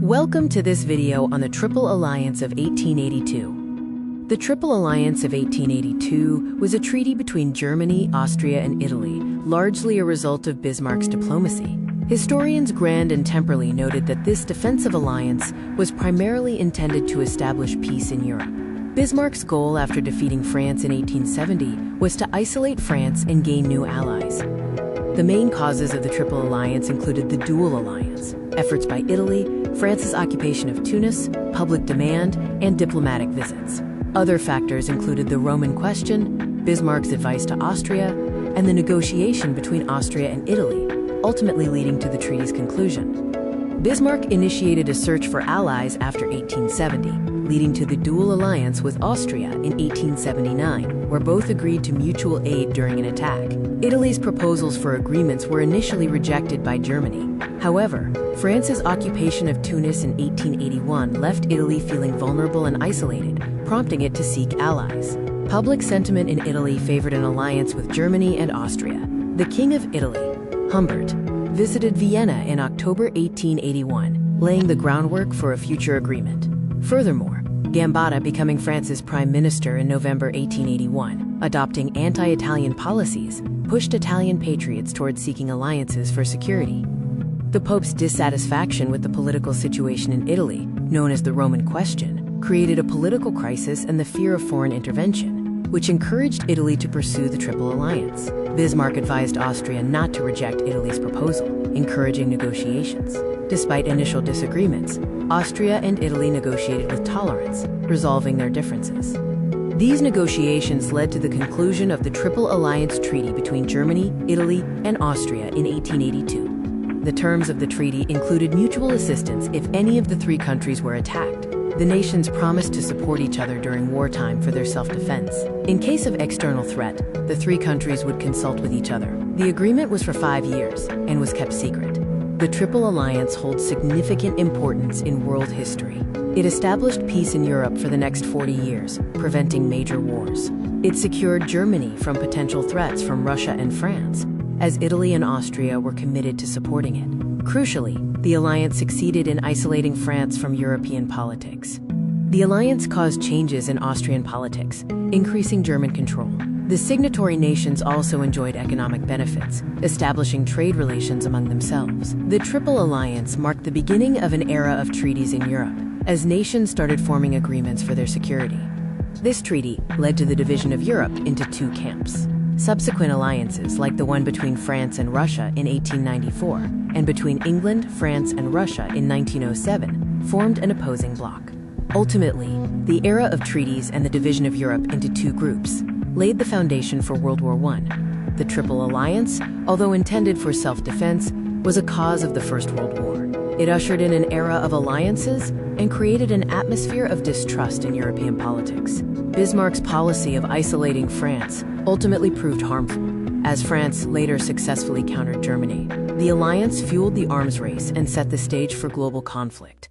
Welcome to this video on the Triple Alliance of 1882. The Triple Alliance of 1882 was a treaty between Germany, Austria, and Italy, largely a result of Bismarck's diplomacy. Historians Grand and Temperley noted that this defensive alliance was primarily intended to establish peace in Europe. Bismarck's goal after defeating France in 1870 was to isolate France and gain new allies. The main causes of the Triple Alliance included the Dual Alliance, efforts by Italy, France's occupation of Tunis, public demand, and diplomatic visits. Other factors included the Roman question, Bismarck's advice to Austria, and the negotiation between Austria and Italy, ultimately leading to the treaty's conclusion. Bismarck initiated a search for allies after 1870, leading to the Dual Alliance with Austria in 1879, where both agreed to mutual aid during an attack. Italy's proposals for agreements were initially rejected by Germany. However, France's occupation of Tunis in 1881 left Italy feeling vulnerable and isolated, prompting it to seek allies. Public sentiment in Italy favored an alliance with Germany and Austria. The King of Italy, Humbert, visited Vienna in October 1881, laying the groundwork for a future agreement. Furthermore, Gambetta becoming France's prime minister in November 1881, adopting anti-Italian policies, pushed Italian patriots towards seeking alliances for security. The Pope's dissatisfaction with the political situation in Italy, known as the Roman question, created a political crisis and the fear of foreign intervention, which encouraged Italy to pursue the Triple Alliance. Bismarck advised Austria not to reject Italy's proposal, encouraging negotiations. Despite initial disagreements, Austria and Italy negotiated with tolerance, resolving their differences. These negotiations led to the conclusion of the Triple Alliance Treaty between Germany, Italy, and Austria in 1882. The terms of the treaty included mutual assistance if any of the three countries were attacked. The nations promised to support each other during wartime for their self-defense. In case of external threat, the three countries would consult with each other. The agreement was for 5 years and was kept secret. The Triple Alliance holds significant importance in world history. It established peace in Europe for the next 40 years, preventing major wars. It secured Germany from potential threats from Russia and France, as Italy and Austria were committed to supporting it. Crucially, the alliance succeeded in isolating France from European politics. The alliance caused changes in Austrian politics, increasing German control. The signatory nations also enjoyed economic benefits, establishing trade relations among themselves. The Triple Alliance marked the beginning of an era of treaties in Europe, as nations started forming agreements for their security. This treaty led to the division of Europe into two camps. Subsequent alliances, like the one between France and Russia in 1894, and between England, France, and Russia in 1907, formed an opposing bloc. Ultimately, the era of treaties and the division of Europe into two groups laid the foundation for World War I. The Triple Alliance, although intended for self-defense, was a cause of the First World War. It ushered in an era of alliances and created an atmosphere of distrust in European politics. Bismarck's policy of isolating France ultimately proved harmful, as France later successfully countered Germany. The alliance fueled the arms race and set the stage for global conflict.